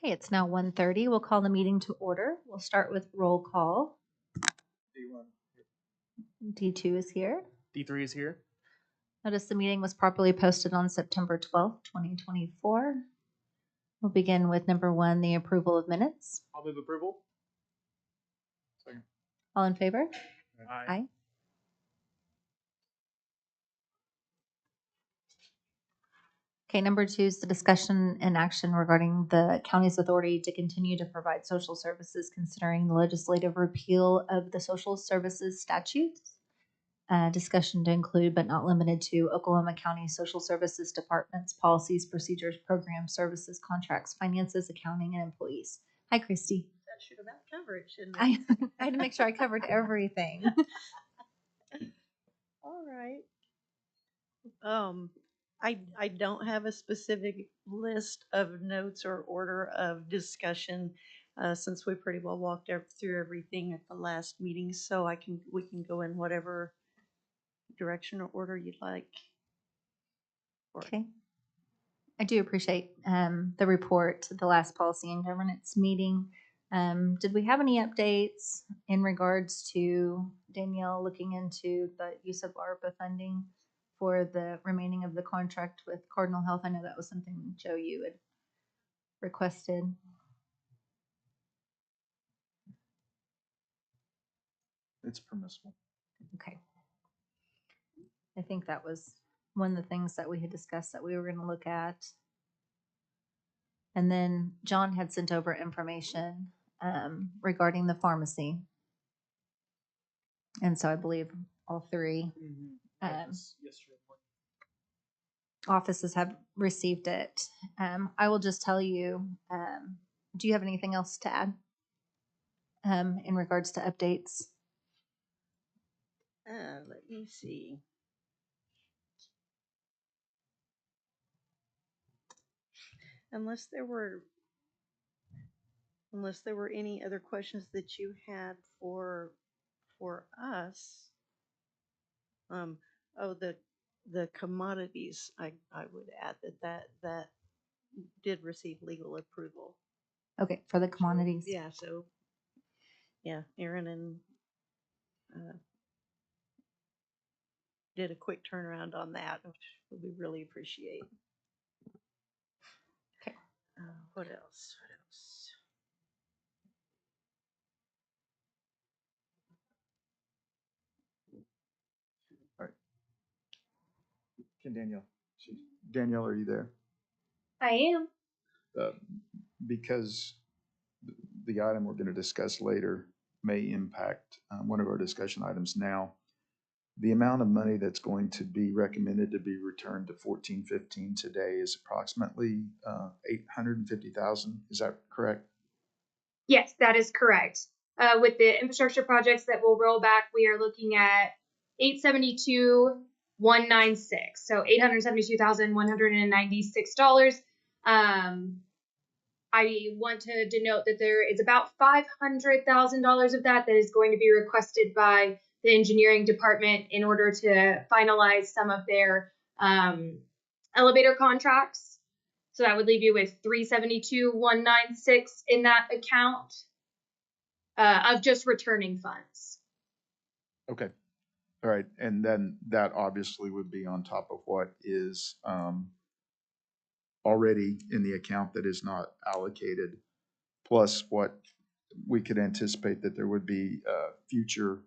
Okay, it's now 1:30. We'll call the meeting to order. We'll start with roll call. D1. D2 is here. D3 is here. Notice the meeting was properly posted on September 12th, 2024. We'll begin with number 1, the approval of minutes. I'll move approval. Second. All in favor? Aye. Okay, number 2 is the discussion and action regarding the county's authority to continue to provide social services considering the legislative repeal of the social services statutes. Discussion to include but not limited to Oklahoma County Social Services Department's policies, procedures, programs, services, contracts, finances, accounting, and employees. Hi, Christy. That should have been covered, shouldn't it? I had to make sure I covered everything. All right. I don't have a specific list of notes or order of discussion since we pretty well walked through everything at the last meeting, so we can go in whatever direction or order you'd like. Okay. I do appreciate the report, the last policy and governance meeting. Did we have any updates in regards to Danielle looking into the use of ARPA funding for the remaining of the contract with Cardinal Health? I know that was something, Joe, you had requested. It's permissible. Okay. I think that was one of the things that we had discussed that we were going to look at. And then John had sent over information regarding the pharmacy. And so I believe all three Yesterday offices have received it. I will just tell you, do you have anything else to add in regards to updates? Let me see. Unless there were any other questions that you had for us. The commodities, I would add that did receive legal approval. Okay, for the commodities. So Aaron and did a quick turnaround on that, which we really appreciate. Okay. What else? All right. Danielle, are you there? I am. Because the item we're going to discuss later may impact one of our discussion items now. The amount of money that's going to be recommended to be returned to 1415 today is approximately $850,000. Is that correct? Yes, that is correct. With the infrastructure projects that will roll back, we are looking at 872,196. So $872,196. I want to denote that there is about $500,000 of that is going to be requested by the engineering department in order to finalize some of their elevator contracts. So that would leave you with 372,196 in that account of just returning funds. Okay. All right. And then that obviously would be on top of what is already in the account that is not allocated, plus what we could anticipate that there would be future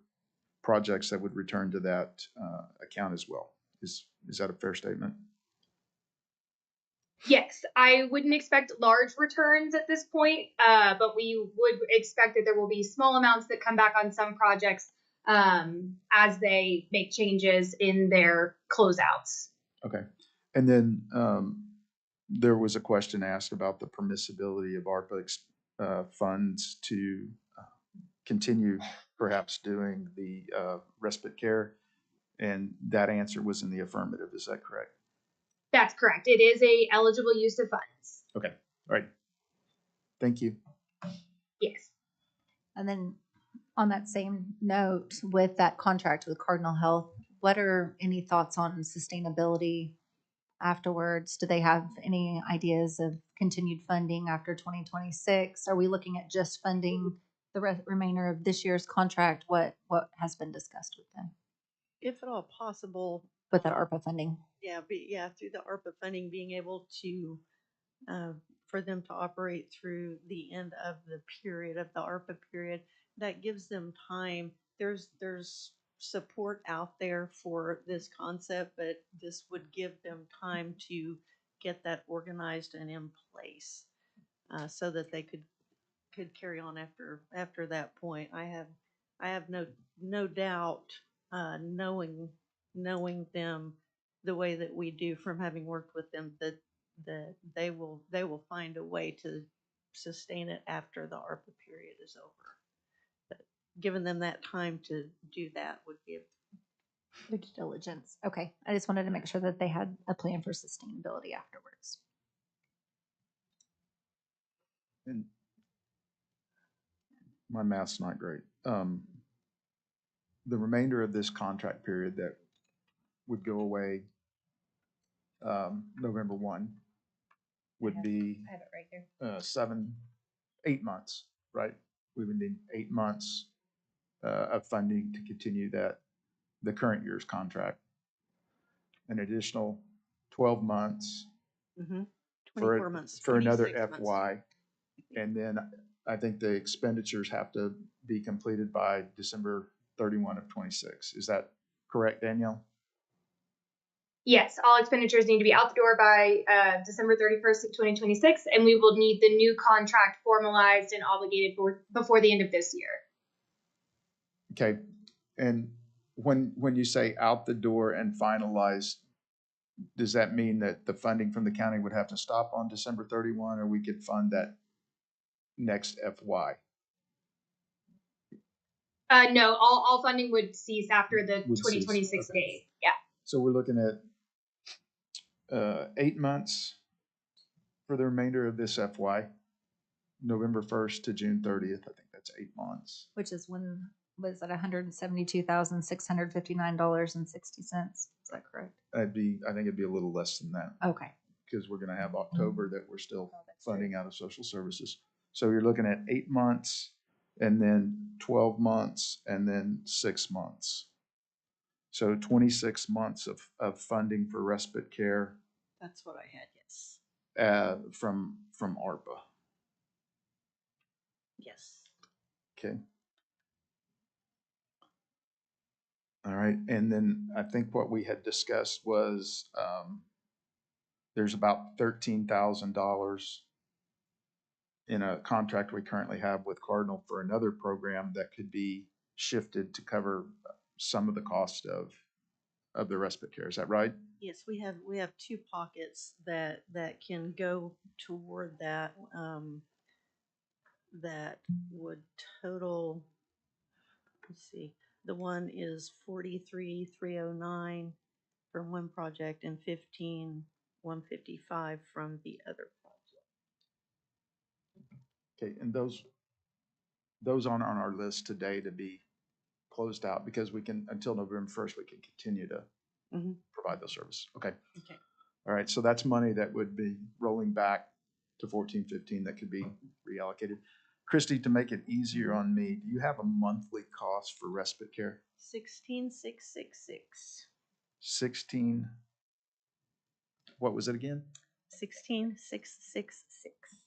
projects that would return to that account as well. Is that a fair statement? Yes, I wouldn't expect large returns at this point, but we would expect that there will be small amounts that come back on some projects as they make changes in their closeouts. Okay. And then there was a question asked about the permissibility of ARPA funds to continue perhaps doing the respite care, and that answer was in the affirmative. Is that correct? That's correct. It is a eligible use of funds. Okay. All right. Thank you. Yes. And then on that same note, with that contract with Cardinal Health, what are any thoughts on sustainability afterwards? Do they have any ideas of continued funding after 2026? Are we looking at just funding the remainder of this year's contract? What has been discussed with them If at all possible, with that ARPA funding? through the ARPA funding, being able to, for them to operate through the end of the period of the ARPA period, that gives them time. There's support out there for this concept, but this would give them time to get that organized and in place, so that they could carry on after that point. I have no doubt, knowing them the way that we do from having worked with them, that they will find a way to sustain it after the ARPA period is over. But giving them that time to do that would be Due diligence. Okay. I just wanted to make sure that they had a plan for sustainability afterwards. And my math's not great. The remainder of this contract period that would go away November 1 would be I have it right here. 8 months, right? We would need 8 months of funding to continue the current year's contract. An additional 12 months 24 months. for another 26 months. FY. And then I think the expenditures have to be completed by December 31 of 26. Is that correct, Danielle? Yes, all expenditures need to be out the door by December 31st of 2026, and we will need the new contract formalized and obligated before the end of this year. Okay. And when you say out the door and finalized, does that mean that the funding from the county would have to stop on December 31, or we could fund that next FY? No, all funding would cease after the Would cease, 2026 okay. date. Yeah. So we're looking at 8 months for the remainder of this FY, November 1st to June 30th. I think that's 8 months. Which is when was at $172,659.60. Is that correct? I think it'd be a little less than that Okay. because we're going to have October that we're still that's true. funding out of social services. So you're looking at 8 months and then 12 months and then 6 months. So 26 months of funding for respite care That's what I had. Yes. from ARPA. Yes. Okay. All right. And then I think what we had discussed was there's about $13,000 in a contract we currently have with Cardinal for another program that could be shifted to cover some of the cost of the respite care. Is that right? Yes, we have two pockets that can go toward that. That would total. Let's see. The one is 43,309 from one project and 15,155 from the other project. Okay. And those aren't on our list today to be closed out because we can until November 1st we can continue to provide those services. Okay. Okay. All right. So that's money that would be rolling back to 14-15 that could be reallocated. Christy, to make it easier on me, do you have a monthly cost for respite care? 16,666. 16. What was it again? 16,666.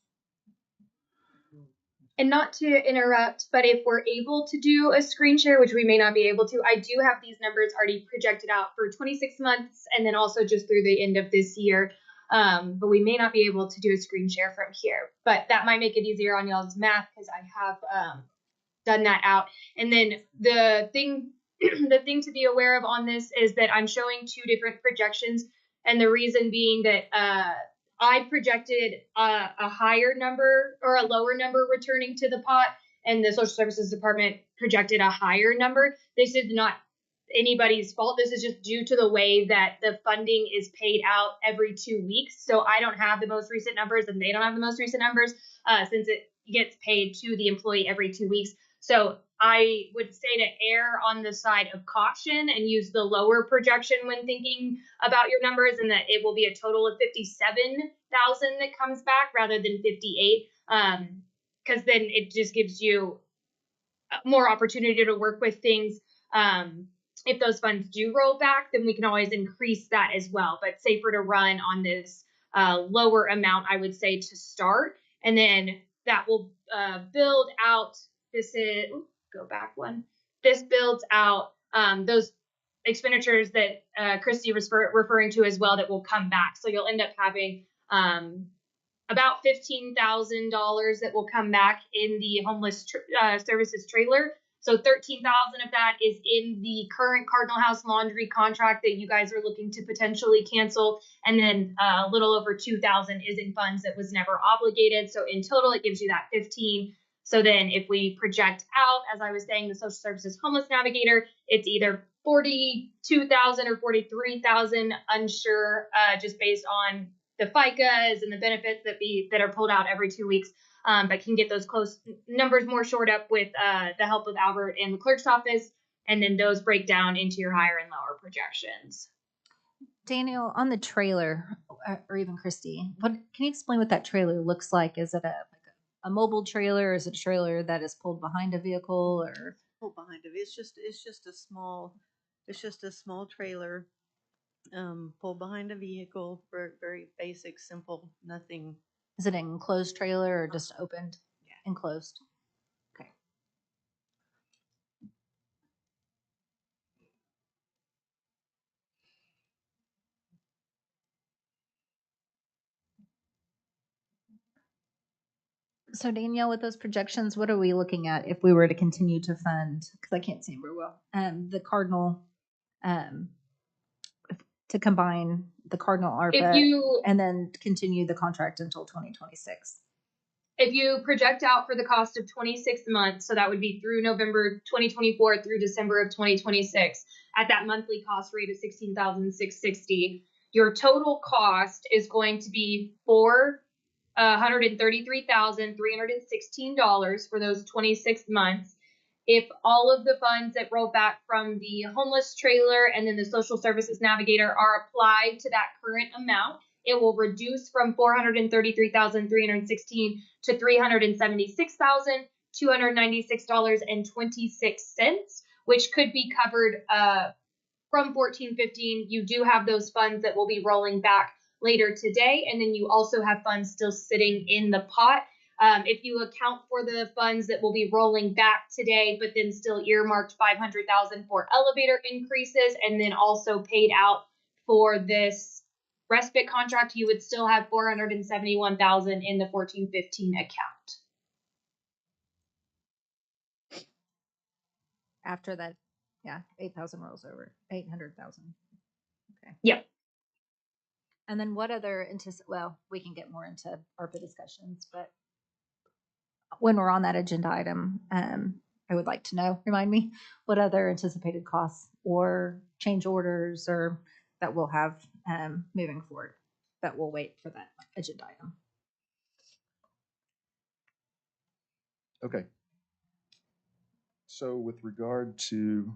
And not to interrupt, but if we're able to do a screen share, which we may not be able to, I do have these numbers already projected out for 26 months and then also just through the end of this year. But we may not be able to do a screen share from here. But that might make it easier on y'all's math because I have done that out. And then the thing to be aware of on this is that I'm showing two different projections. And the reason being that I projected a higher number or a lower number returning to the pot, and the social services department projected a higher number. This is not anybody's fault. This is just due to the way that the funding is paid out every 2 weeks. So I don't have the most recent numbers and they don't have the most recent numbers since it gets paid to the employee every 2 weeks. So I would say to err on the side of caution and use the lower projection when thinking about your numbers, and that it will be a total of 57,000 that comes back rather than 58. Because then it just gives you more opportunity to work with things. If those funds do roll back, then we can always increase that as well. But safer to run on this lower amount, I would say, to start, and then that will build out. This is go back one. This builds out those expenditures that Christy was referring to as well that will come back. So you'll end up having about $15,000 that will come back in the homeless services trailer. So 13,000 of that is in the current Cardinal House laundry contract that you guys are looking to potentially cancel, and then a little over 2,000 is in funds that was never obligated. So in total, it gives you that 15. So then, if we project out, as I was saying, the Social Services Homeless Navigator, it's either 42,000 or 43,000, unsure, just based on the FICAs and the benefits that are pulled out every 2 weeks, but can get those close numbers more shored up with the help of Albert and the clerk's office, and then those break down into your higher and lower projections. Daniel, on the trailer, or even Christy, what can you explain what that trailer looks like? Is it a mobile trailer? Is it a trailer that is pulled behind a vehicle, or Pull behind it. It's just a small trailer, pulled behind a vehicle. Very, very basic, simple, nothing. is it an enclosed trailer or just opened? Yeah. Enclosed. Okay. So Danielle, with those projections, what are we looking at if we were to continue to fund? Because I can't see them very well. The Cardinal, to combine the Cardinal ARPA and then continue the contract until 2026. If you project out for the cost of 26 months, so that would be through November 2024 through December of 2026, at that monthly cost rate of $16,660, your total cost is going to be $133,316 for those 26 months. If all of the funds that roll back from the homeless trailer and then the Social Services Navigator are applied to that current amount, it will reduce from $433,316 to $376,296.26, which could be covered from 1415. You do have those funds that will be rolling back later today, and then you also have funds still sitting in the pot. If you account for the funds that will be rolling back today, but then still earmarked $500,000 for elevator increases, and then also paid out for this respite contract, you would still have $471,000 in the 1415 account. After that, yeah, 8,000 rolls over, 800,000. Okay. Yep. And then what other well, we can get more into ARPA discussions, but when we're on that agenda item, I would like to know, remind me, what other anticipated costs or change orders or that we'll have moving forward that we'll wait for that agenda item. Okay. So with regard to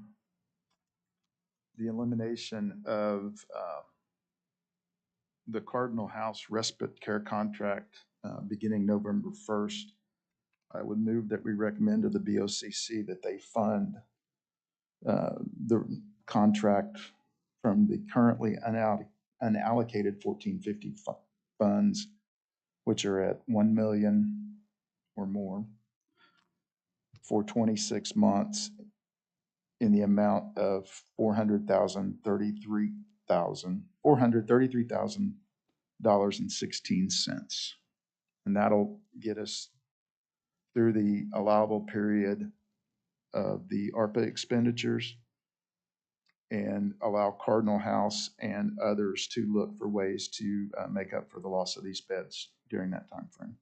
the elimination of the Cardinal House respite care contract beginning November 1st, I would move that we recommend to the BOCC that they fund the contract from the currently unallocated 1450 funds, which are at 1 million or more for 26 months in the amount of $433,016, and that'll get us through the allowable period of the ARPA expenditures and allow Cardinal House and others to look for ways to make up for the loss of these beds during that time frame.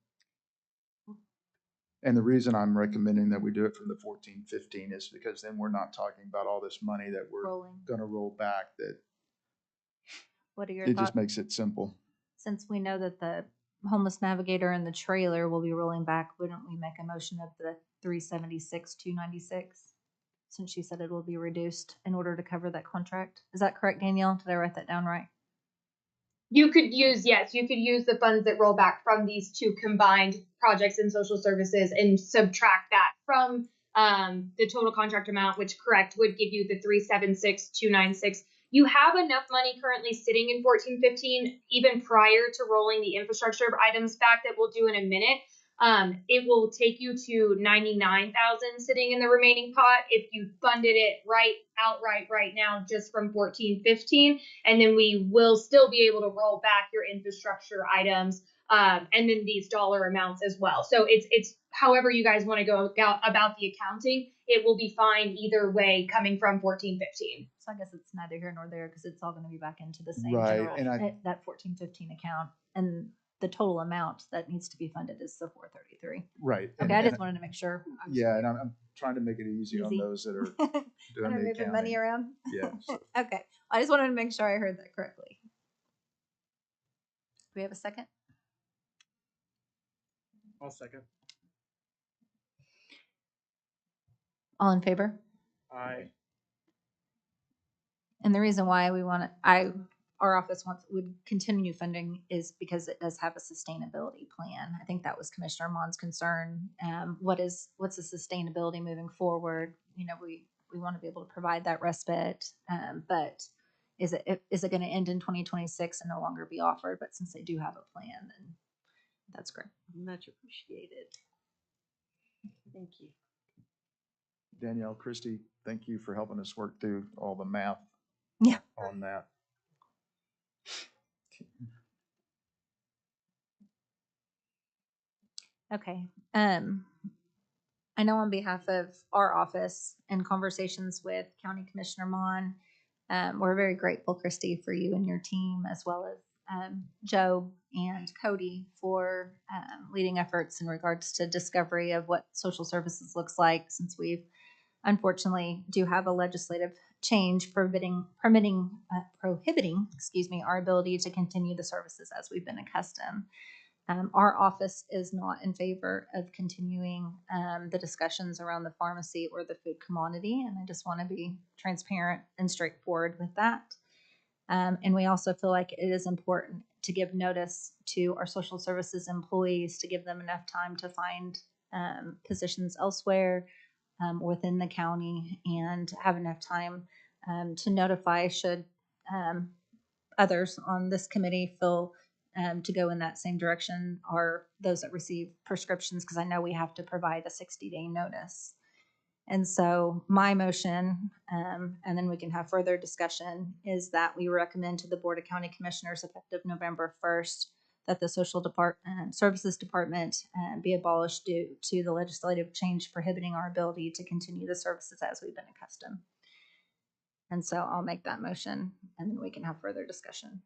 And the reason I'm recommending that we do it from the 1415 is because then we're not talking about all this money that we're going to roll back. That what are your it thoughts? just makes it simple. Since we know that the homeless navigator and the trailer will be rolling back, wouldn't we make a motion of the 376, 296? Since she said it will be reduced in order to cover that contract. Is that correct, Danielle? Did I write that down right? You could use, yes, you could use the funds that roll back from these two combined projects in social services and subtract that from the total contract amount, which correct would give you the 376,296. You have enough money currently sitting in 1415, even prior to rolling the infrastructure items back that we'll do in a minute. It will take you to 99,000 sitting in the remaining pot if you funded it outright right now just from 1415, and then we will still be able to roll back your infrastructure items and then these dollar amounts as well. So it's however you guys want to go about the accounting. It will be fine either way coming from 1415. So I guess it's neither here nor there because it's all going to be back into the same Right, general, and that 1415 account, and the total amount that needs to be funded is the 433. Right. Okay, I just wanted to make sure. Yeah, and I'm trying to make it easy on Easy. those that are Kind doing of the moving money accounting. around. Yeah. Okay, I just wanted to make sure I heard that correctly. Do we have a second? I'll second. All in favor? Aye. And the reason why we want our office would continue funding is because it does have a sustainability plan. I think that was Commissioner Mon's concern. What's the sustainability moving forward? You know, we want to be able to provide that respite, but is it going to end in 2026 and no longer be offered? But since they do have a plan, then that's great. Much appreciated. Thank you. Danielle, Christy, thank you for helping us work through all the math Yeah. on that. Okay. I know on behalf of our office and conversations with County Commissioner Mon, we're very grateful, Christy, for you and your team, as well as Joe and Cody for leading efforts in regards to discovery of what social services looks like, since we've unfortunately do have a legislative change prohibiting our ability to continue the services as we've been accustomed. Our office is not in favor of continuing the discussions around the pharmacy or the food commodity, and I just want to be transparent and straightforward with that. And we also feel like it is important to give notice to our social services employees to give them enough time to find positions elsewhere within the county and have enough time to notify should others on this committee feel to go in that same direction, are those that receive prescriptions, because I know we have to provide a 60-day notice. And so my motion, and then we can have further discussion, is that we recommend to the Board of County Commissioners effective November 1st that the Social Services Department be abolished due to the legislative change prohibiting our ability to continue the services as we've been accustomed. And so I'll make that motion, and then we can have further discussion.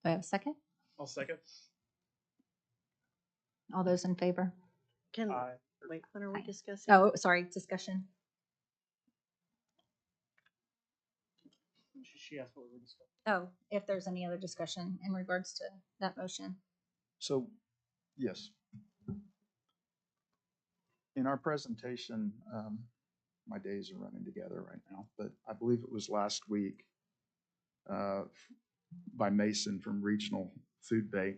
Do I have a second? I'll second. All those in favor? Can, Aye. wait, what are we Aye. discussing? Oh, sorry, discussion. She asked what we were discussing. Oh, if there's any other discussion in regards to that motion. So, yes. In our presentation, my days are running together right now, but I believe it was last week by Mason from Regional Food Bank,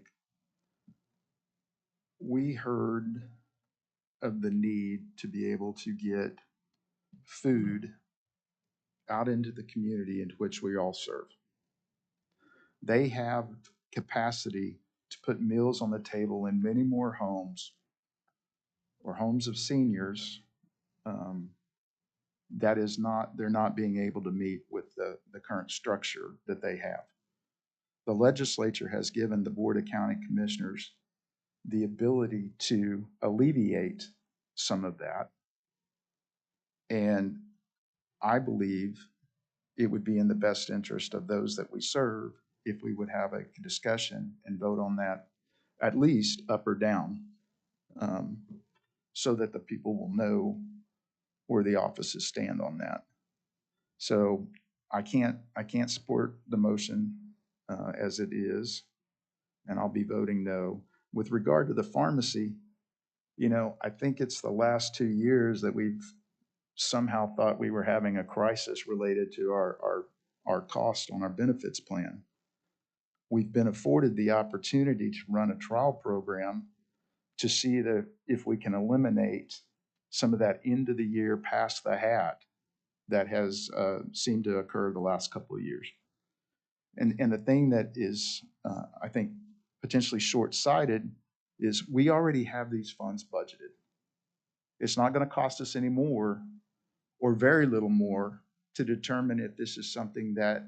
we heard of the need to be able to get food out into the community in which we all serve. They have capacity to put meals on the table in many more homes or homes of seniors they're not being able to meet with the current structure that they have. The legislature has given the Board of County Commissioners the ability to alleviate some of that. And I believe it would be in the best interest of those that we serve if we would have a discussion and vote on that, at least up or down, so that the people will know where the offices stand on that. So I can't support the motion as it is, and I'll be voting no. With regard to the pharmacy, I think it's the last 2 years that we've somehow thought we were having a crisis related to our cost on our benefits plan. We've been afforded the opportunity to run a trial program to see if we can eliminate some of that end of the year pass the hat that has seemed to occur the last couple of years. And the thing that is, I think, potentially short-sighted is we already have these funds budgeted. It's not going to cost us any more or very little more to determine if this is something that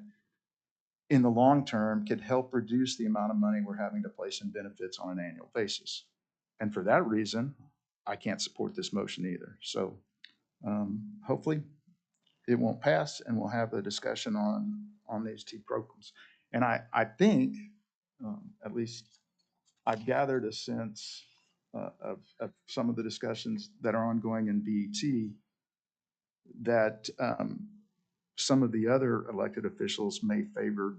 in the long term could help reduce the amount of money we're having to place in benefits on an annual basis. And for that reason, I can't support this motion either. So hopefully it won't pass and we'll have a discussion on these two programs. And I think, at least I've gathered a sense of some of the discussions that are ongoing in BET that some of the other elected officials may favor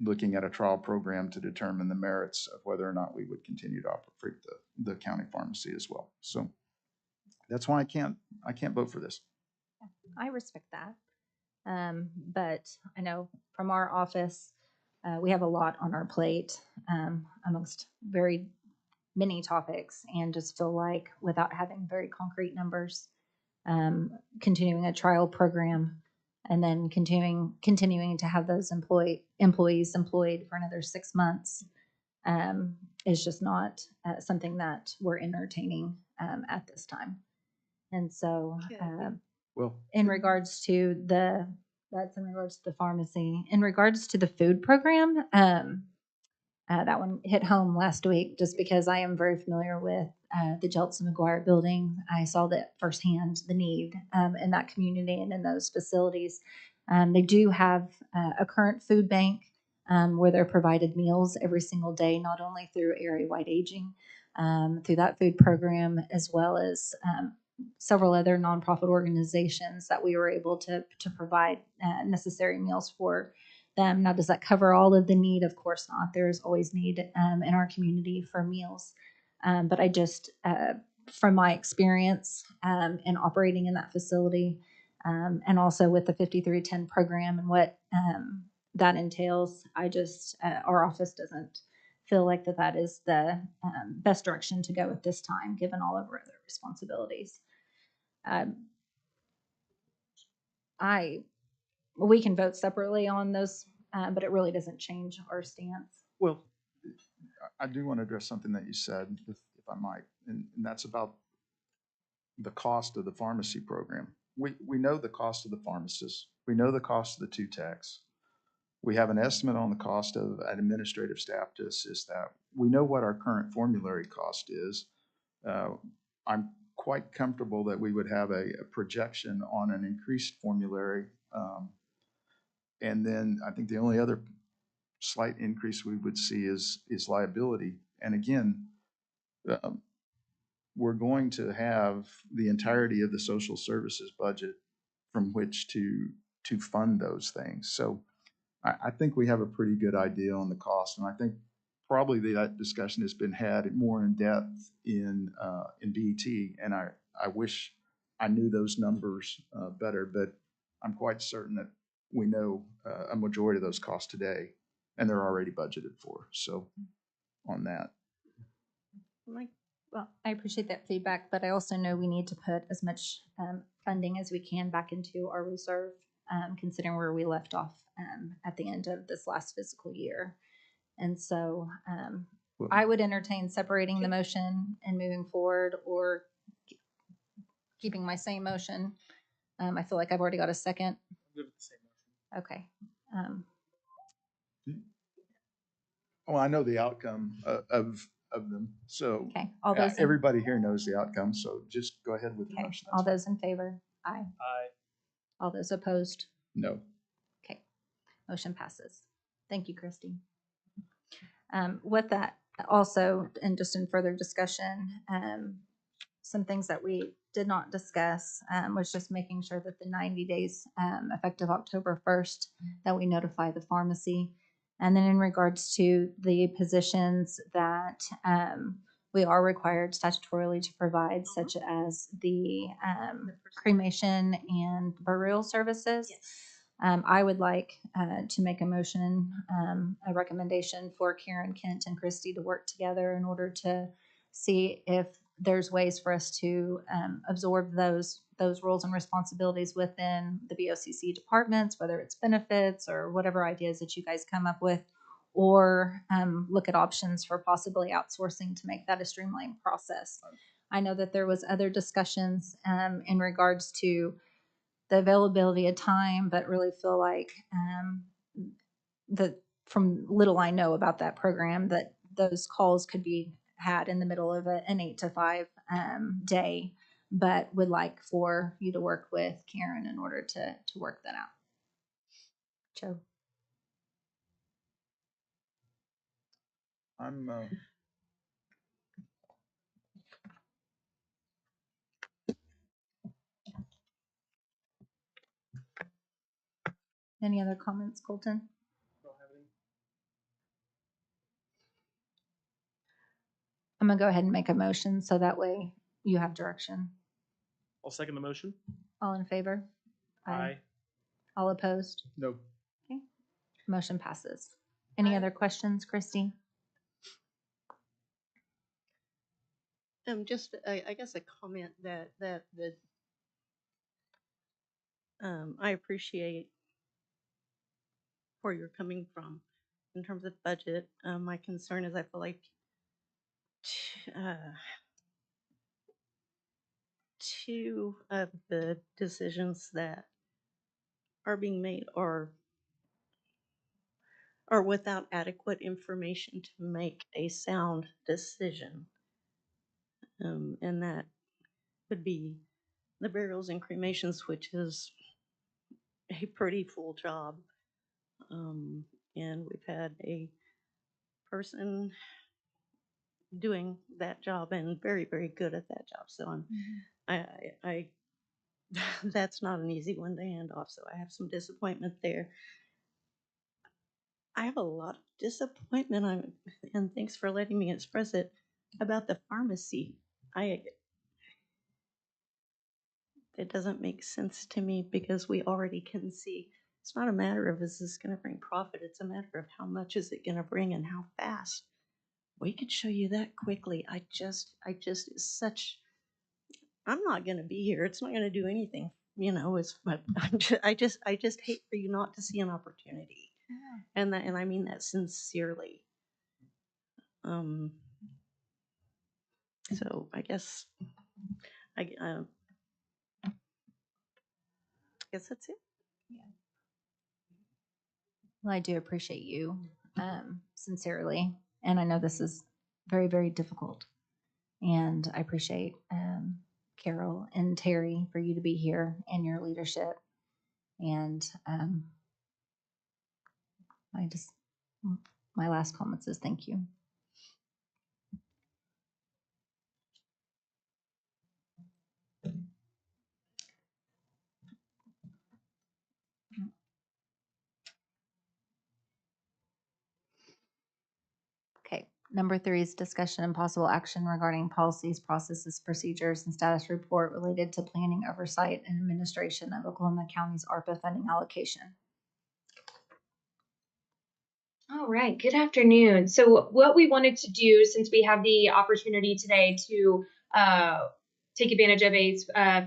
looking at a trial program to determine the merits of whether or not we would continue to operate the county pharmacy as well. So that's why I can't vote for this. I respect that. But I know from our office, we have a lot on our plate amongst very many topics, and just feel like without having very concrete numbers, continuing a trial program and then continuing to have those employees employed for another 6 months is just not something that we're entertaining at this time. And so Well, in regards to the pharmacy. In regards to the food program, that one hit home last week just because I am very familiar with the Jeltsin McGuire building. I saw that firsthand, the need in that community and in those facilities. They do have a current food bank where they're provided meals every single day, not only through area-wide aging, through that food program, as well as several other nonprofit organizations that we were able to provide necessary meals for them. Now, does that cover all of the need? Of course not. There's always need in our community for meals. But I just, from my experience in operating in that facility, and also with the 5310 program and what that entails, I just, our office doesn't feel like that is the best direction to go at this time, given all of our other responsibilities. We can vote separately on those, but it really doesn't change our stance. Well, I do want to address something that you said, if I might, and that's about the cost of the pharmacy program. We know the cost of the pharmacist. We know the cost of the 2 techs. We have an estimate on the cost of an administrative staff to assist that. We know what our current formulary cost is. I'm quite comfortable that we would have a projection on an increased formulary. And then I think the only other slight increase we would see is liability. And again, we're going to have the entirety of the social services budget from which to fund those things. So I think we have a pretty good idea on the cost, and I think probably that discussion has been had more in depth in BET, and I wish I knew those numbers better, but I'm quite certain that we know a majority of those costs today, and they're already budgeted for. So on that. Well, I appreciate that feedback, but I also know we need to put as much funding as we can back into our reserve, considering where we left off at the end of this last fiscal year. And so I would entertain separating the motion and moving forward, or keeping my same motion. I feel like I've already got a second. Good with the same motion. Okay. Well, I know the outcome of them, so Okay. All those. everybody here knows the outcome, so just go ahead with the Okay. motion. All those in favor? Aye. Aye. All those opposed? No. Okay. Motion passes. Thank you, Christy. With that, also, and just in further discussion, some things that we did not discuss was just making sure that the 90 days effective October 1st that we notify the pharmacy. And then in regards to the positions that we are required statutorily to provide, such as the cremation and burial services. I would like to make a motion, a recommendation for Karen, Kent, and Christy to work together in order to see if there's ways for us to absorb those roles and responsibilities within the BOCC departments, whether it's benefits or whatever ideas that you guys come up with, or look at options for possibly outsourcing to make that a streamlined process. I know that there was other discussions in regards to the availability of time, but really feel like that from little I know about that program, that those calls could be had in the middle of an 8 to 5 day, but would like for you to work with Karen in order to work that out. Joe. I'm, Any other comments, Colton? Don't have any. I'm gonna go ahead and make a motion so that way you have direction. I'll second the motion. All in favor? Aye. All opposed? no, Motion passes. Any other questions, Christy? Just, I guess a comment that I appreciate where you're coming from in terms of budget. My concern is I feel like two of the decisions that are being made are without adequate information to make a sound decision. And that would be the burials and cremations, which is a pretty full job. And we've had a person doing that job and very, very good at that job. So I that's not an easy one to hand off. So I have some disappointment there. I have a lot of disappointment, and thanks for letting me express it, about the pharmacy. It doesn't make sense to me because we already can see it's not a matter of is this going to bring profit, it's a matter of how much is it going to bring and how fast. We could show you that quickly. It's such, I'm not going to be here. It's not going to do anything, but I just hate for you not to see an opportunity. Yeah. And I mean that sincerely. So I guess that's it. Yeah. Well, I do appreciate you sincerely, and I know this is very, very difficult. And I appreciate Carol and Terry for you to be here and your leadership. And my last comments is thank you. Okay, number 3 is discussion and possible action regarding policies, processes, procedures, and status report related to planning, oversight, and administration of Oklahoma County's ARPA funding allocation. All right, good afternoon. So what we wanted to do, since we have the opportunity today to take advantage of a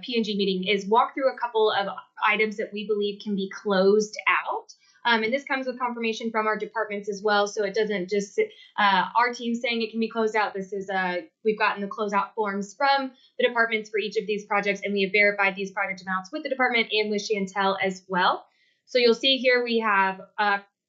P&G meeting, is walk through a couple of items that we believe can be closed out. And this comes with confirmation from our departments as well. So it doesn't just our team saying it can be closed out. This is we've gotten the closeout forms from the departments for each of these projects, and we have verified these project amounts with the department and with Chantel as well. So you'll see here we have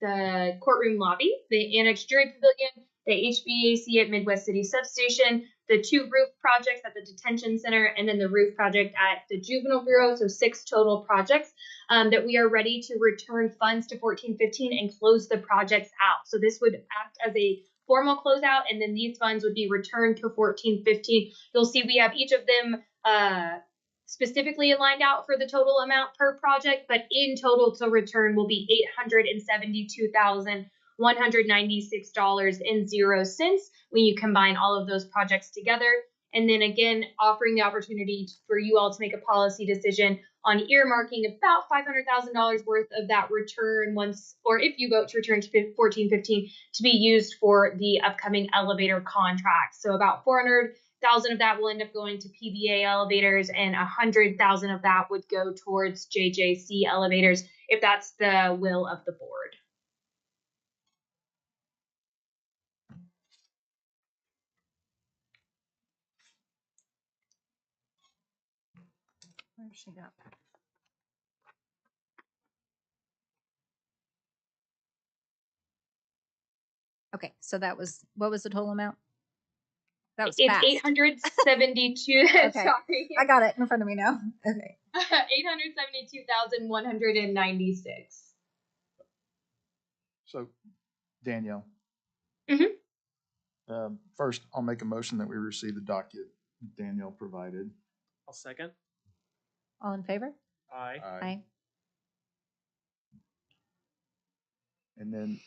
the courtroom lobby, the annex jury pavilion, the HVAC at Midwest City Substation, the 2 roof projects at the detention center, and then the roof project at the juvenile bureau. So 6 total projects that we are ready to return funds to 1415 and close the projects out. So this would act as a formal closeout, and then these funds would be returned to 1415. You'll see we have each of them specifically lined out for the total amount per project, but in total to return will be $872,196.00 when you combine all of those projects together. And then again, offering the opportunity for you all to make a policy decision on earmarking about $500,000 worth of that return once, or if you vote to return to 1415, to be used for the upcoming elevator contract. So about 400,000 of that will end up going to PBA elevators, and 100,000 of that would go towards JJC elevators, if that's the will of the board. Where's she got? Okay, so that was, what was the total amount? That was It's fast. 872. Okay. Sorry, I got it in front of me now. Okay. 872,196. So, Danielle. Mhm. First, I'll make a motion that we receive the docket Danielle provided. I'll second. All in favor? Aye. Aye. And then,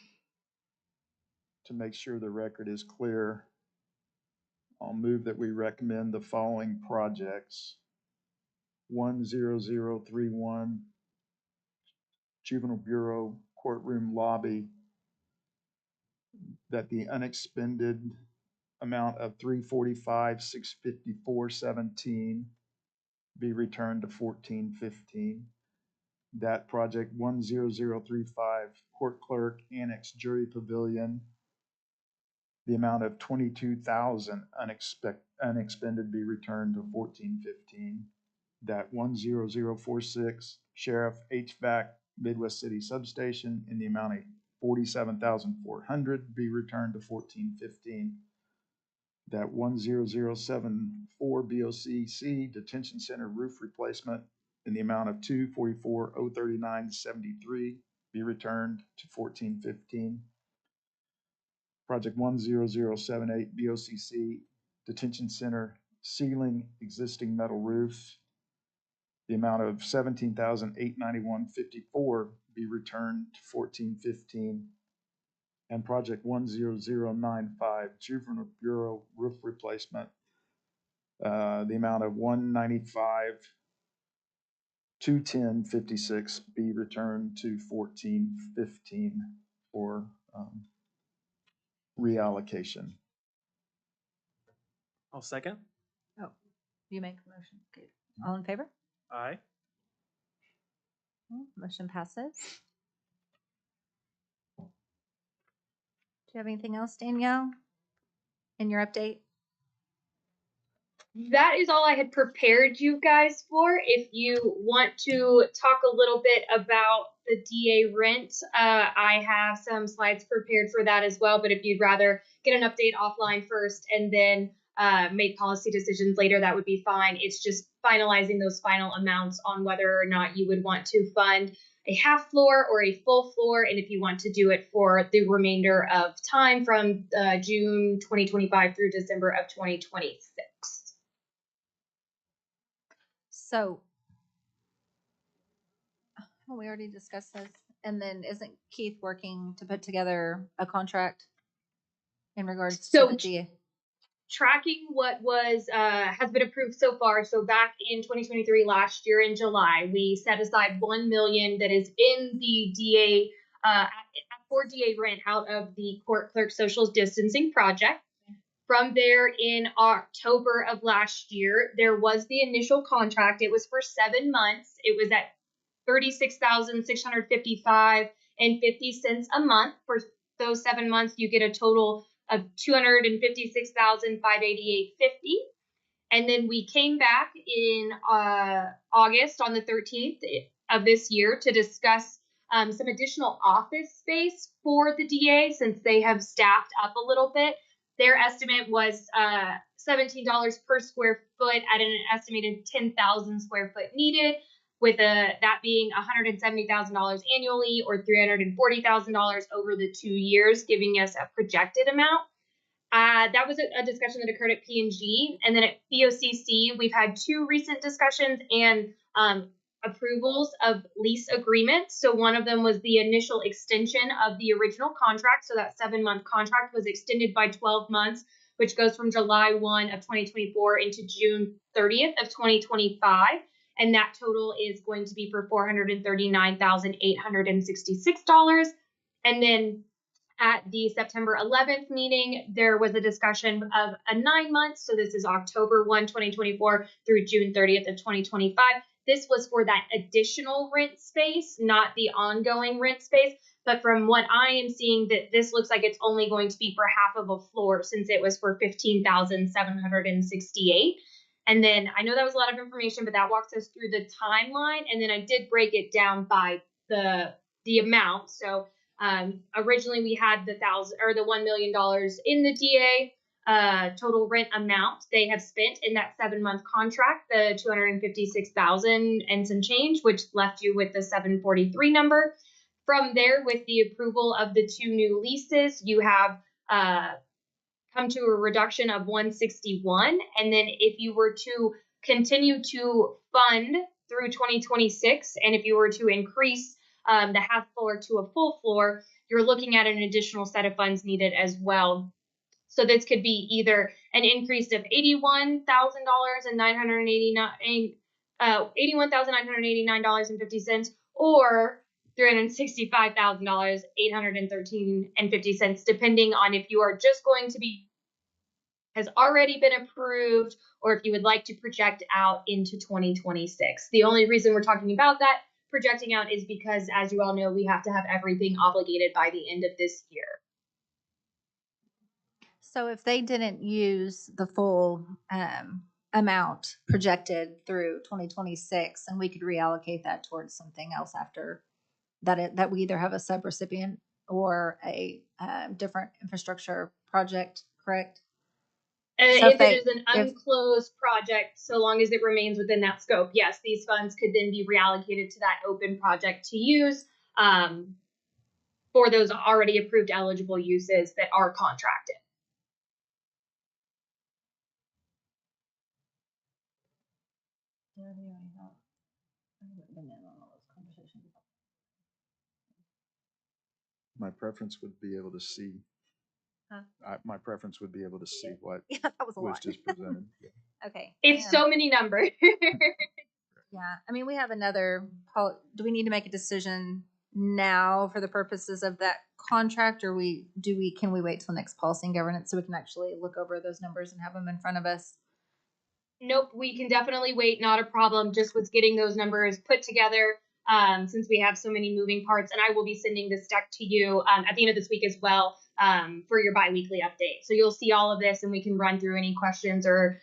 to make sure the record is clear, I'll move that we recommend the following projects. 10031 Juvenile Bureau Courtroom Lobby, that the unexpended amount of $345,654.17 be returned to 1415. That project 10035 Court Clerk Annex Jury Pavilion, the amount of $22,000 unexpended be returned to 1415. That 10046 Sheriff HVAC Midwest City Substation in the amount of $47,400 be returned to 1415. That 10074 BOCC Detention Center roof replacement in the amount of $244,039.73 be returned to 1415. Project 10078 BOCC Detention Center ceiling existing metal roof, the amount of $17,891.54 be returned to 1415. And project 10095 Juvenile Bureau roof replacement, the amount of $195,210.56 be returned to 1415 for reallocation. I'll second. Oh, you make the motion. Okay. All in favor? Aye. Motion passes. Do you have anything else, Danielle, in your update? That is all I had prepared you guys for. If you want to talk a little bit about the DA rent, I have some slides prepared for that as well. But if you'd rather get an update offline first and then make policy decisions later, that would be fine. It's just finalizing those final amounts on whether or not you would want to fund a half floor or a full floor, and if you want to do it for the remainder of time from June 2025 through December of 2026. So, we already discussed this. And then isn't Keith working to put together a contract in regards So- to the DA? Tracking what was has been approved so far. So back in 2023, last year in July, we set aside $1 million that is in the DA for DA rent out of the court clerk social distancing project. From there, in October of last year, there was the initial contract. It was for 7 months. It was at $36,655.50 a month. For those 7 months, you get a total of $256,588.50. And then we came back in August on the 13th of this year to discuss some additional office space for the DA since they have staffed up a little bit. Their estimate was $17 per square foot at an estimated 10,000 square foot needed, with that being $170,000 annually or $340,000 over the 2 years, giving us a projected amount. That was a discussion that occurred at P&G, and then at BOCC, we've had 2 recent discussions and approvals of lease agreements. So one of them was the initial extension of the original contract. So that 7-month contract was extended by 12 months, which goes from July 1 of 2024 into June 30th of 2025. And that total is going to be for $439,866. And then at the September 11th meeting, there was a discussion of a 9 months. So this is October 1, 2024 through June 30th of 2025. This was for that additional rent space, not the ongoing rent space. But from what I am seeing, that this looks like it's only going to be for half of a floor, since it was for $15,768. And then I know that was a lot of information, but that walks us through the timeline. And then I did break it down by the amount. So originally we had the $1 million in the DA total rent amount they have spent in that 7-month contract, the $256,000 and some change, which left you with the 743 number. From there, with the approval of the 2 new leases, you have come to a reduction of 161. And then if you were to continue to fund through 2026, and if you were to increase the half floor to a full floor, you're looking at an additional set of funds needed as well. So this could be either an increase of $81,989.50, or $365,000, $813.50, depending on if you are just going to be has already been approved, or if you would like to project out into 2026. The only reason we're talking about that projecting out is because, as you all know, we have to have everything obligated by the end of this year. So if they didn't use the full amount projected through 2026, and we could reallocate that towards something else after that, that we either have a subrecipient or a different infrastructure project, correct? So if it is an unclosed project, so long as it remains within that scope, yes, these funds could then be reallocated to that open project to use for those already approved eligible uses that are contracted. My preference would be able to see. My preference would be able to see what Yeah, that was a was lot. just presented. Okay. It's so many numbers. Yeah, I mean, we have another, do we need to make a decision now for the purposes of that contract, or can we wait till next policy and governance so we can actually look over those numbers and have them in front of us? Nope, we can definitely wait, not a problem. Just with getting those numbers put together, since we have so many moving parts. And I will be sending this deck to you at the end of this week as well for your biweekly update. So you'll see all of this, and we can run through any questions or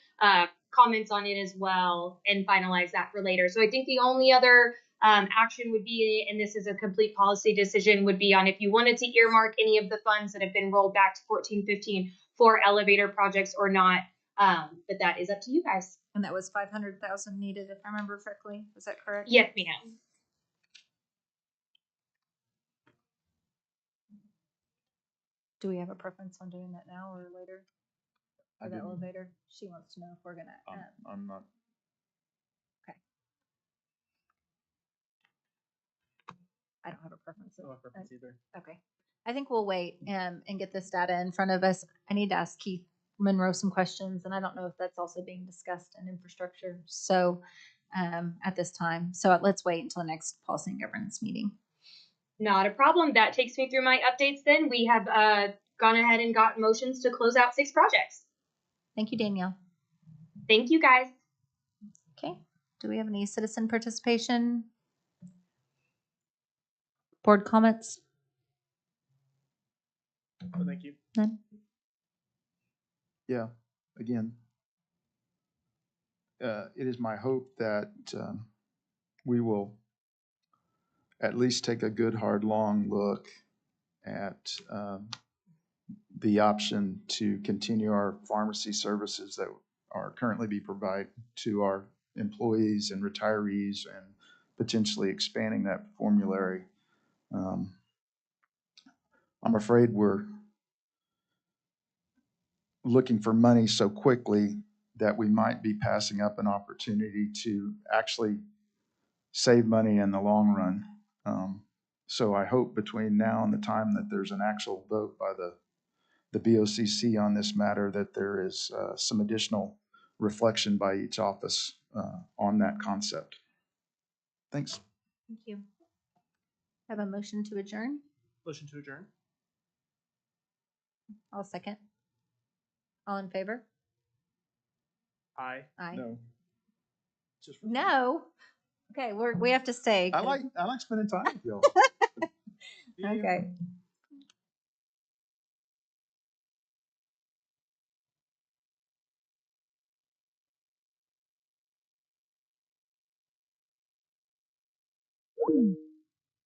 comments on it as well and finalize that for later. So I think the only other action would be, and this is a complete policy decision, would be on if you wanted to earmark any of the funds that have been rolled back to 14-15 for elevator projects or not. But that is up to you guys. And that was 500,000 needed, if I remember correctly. Was that correct? Yes, ma'am. Do we have a preference on doing that now or later? I For the didn't- elevator? She wants to know if we're gonna. I'm not. I don't have a preference. I don't have a preference either. Okay. I think we'll wait and get this data in front of us. I need to ask Keith Monroe some questions, and I don't know if that's also being discussed in infrastructure. So at this time, so let's wait until the next policy and governance meeting. Not a problem. That takes me through my updates then. We have gone ahead and got motions to close out 6 projects. Thank you, Danielle. Thank you, guys. Okay. Do we have any citizen participation? Board comments? Oh, thank you. None? Yeah, again, it is my hope that we will at least take a good, hard, long look at the option to continue our pharmacy services that are currently being provided to our employees and retirees, and potentially expanding that formulary. I'm afraid we're looking for money so quickly that we might be passing up an opportunity to actually save money in the long run. So I hope between now and the time that there's an actual vote by the BOCC on this matter, that there is some additional reflection by each office on that concept. Thanks. Thank you. Have a motion to adjourn? Motion to adjourn? I'll second. All in favor? Aye. Aye. No. Just for- No. Okay, we have to stay. I 'cause- like spending time with y'all. Okay.